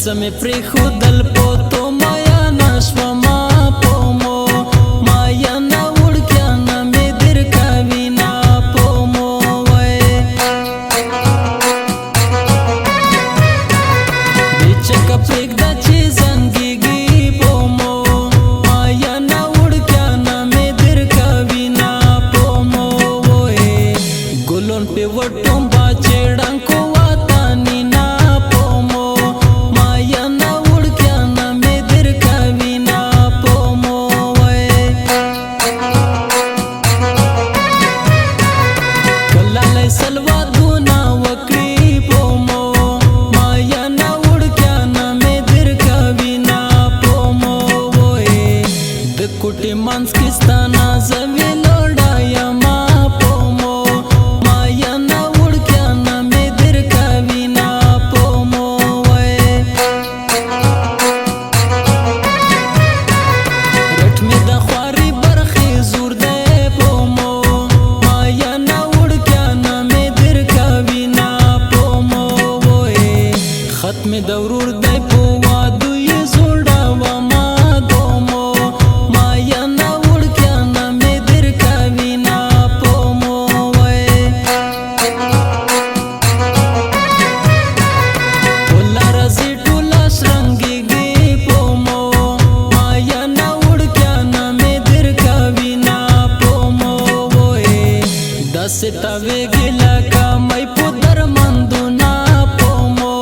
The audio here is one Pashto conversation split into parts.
زمې پرې خودل پوتو مایا نشوما پومو مایا نا وړکیا نه مې در کوي نا پومو وای بیچکه پرېږده چې زنګېږي پومو مایا نا وړکیا نه مې در کوي نا پومو وای ګلون پې وټوم با چېړنکو وطني نا پومو مایا نا وړکیا نه مې در کوي نا پومو وای کلالی سلوادونه وکړي پومو مایا نا وړکیا نه مې در کوي نا پومو وای د کوټې منځ کې ستا نازوي لوړه یما پومو مایا نا وړکیا نه مې در کوي نا پومو وای رټ مې د خواري برخې زور دی پومو مایا نا وړکیا نه مې در کوي نا پومو وای خط مې د ورور دی په وادو یې زوړومه دومو مایا نا وړکیا نه مې در کوي نا پومو وای ټوله راځي ټوله شرنګېږي پومو مایا نا وړکیا نه مې در کوي نا پومو وای داسې تاویږي لکه مۍ په درمندونه پومو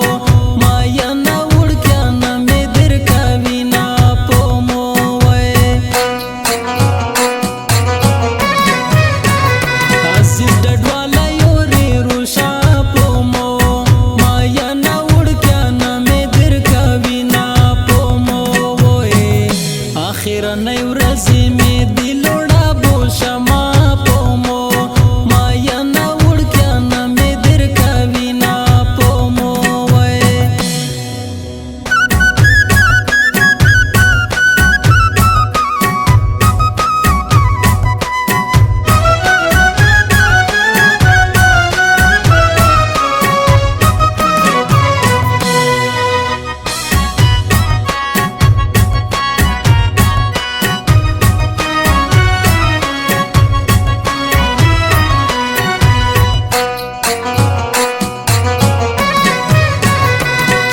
مایا نا وړکیا نه مې در کوي نا پومو وای عزیز ډډواله یورې روشا پومو مایا نا وړکیا نه مې در کوي نا پومو وای اخرنۍ ورځې مې دي لوړه بوشما پومو مایا نا وړکیا نه مې در کوي نا پومو وای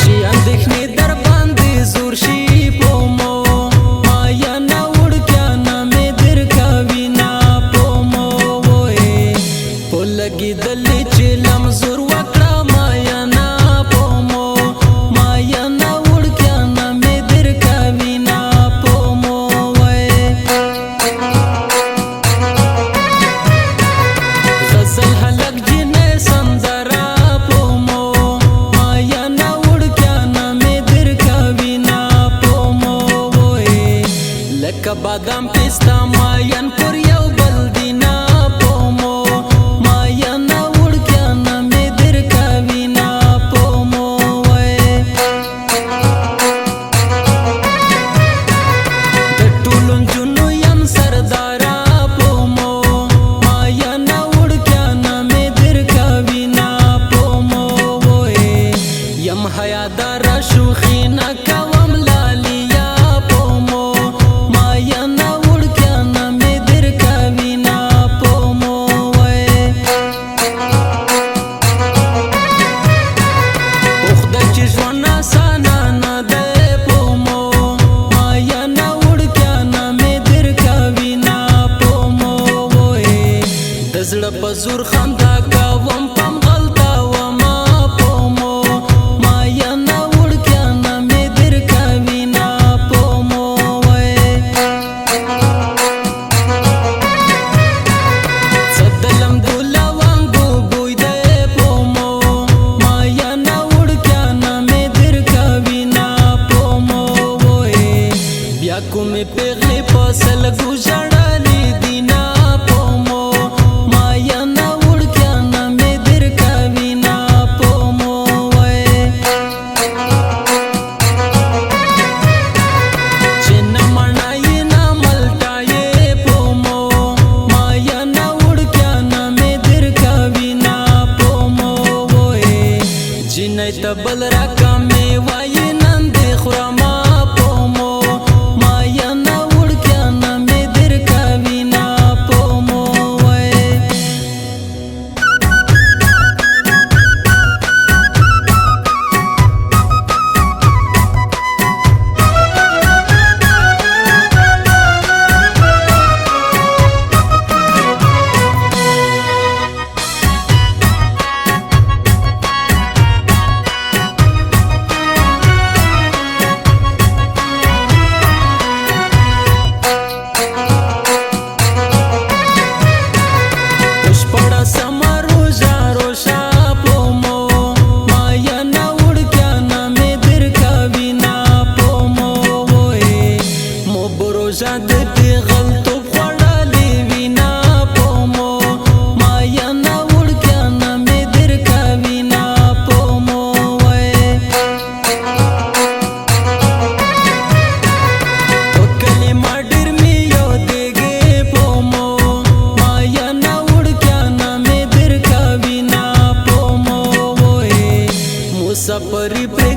چې اندېښنې در باندې زور شي پومو مایا نا وړکیا نه مې در کوي نا پومو وای په لګېدلې چې لمزور وکړه مایا نا پومو مایا نا وړکیا نه مې در کوي نا پومو وای غزل هلک جنې سندره پومو مایا نا وړکیا نه مې در کوي نا پومو وای لکه بادام پستا ماین پر یو بل دی نا پومو مایا نا وړکیا نه مې در کوي نا پومو وای د ټولو نجونو یم سرداره پومو مایا نا وړکیا نه مې در کوي نا پومو وای یم حیاداره شوخي نه کوم لالیا پومو مایا نا وړکیا نه مې در کوي نا پومو وای پخده چې ژوند اسانه نه دی پومو مایا نا وړکیا نه مې در کوي نا پومو وای د زړه په زور خندا کوم پم غلطه وما پومو مایا نا وړکیا نه مې در کوي نا پومو وای صدلم دوله وانګو بوی دی پومو مایا نا وړکیا نه مې در کوي نا پومو وای بیا کومې پیغلې په سلګو ژړلې دي نا پومو مایا نا وړکیا نه مې در کوي نا پومو وای چې نه مړایې نه ملټایې پومو مایا نا وړکیا نه مې در کوي نا پومو وای جنۍ ته بل راکمې وایي نن مسافر پرې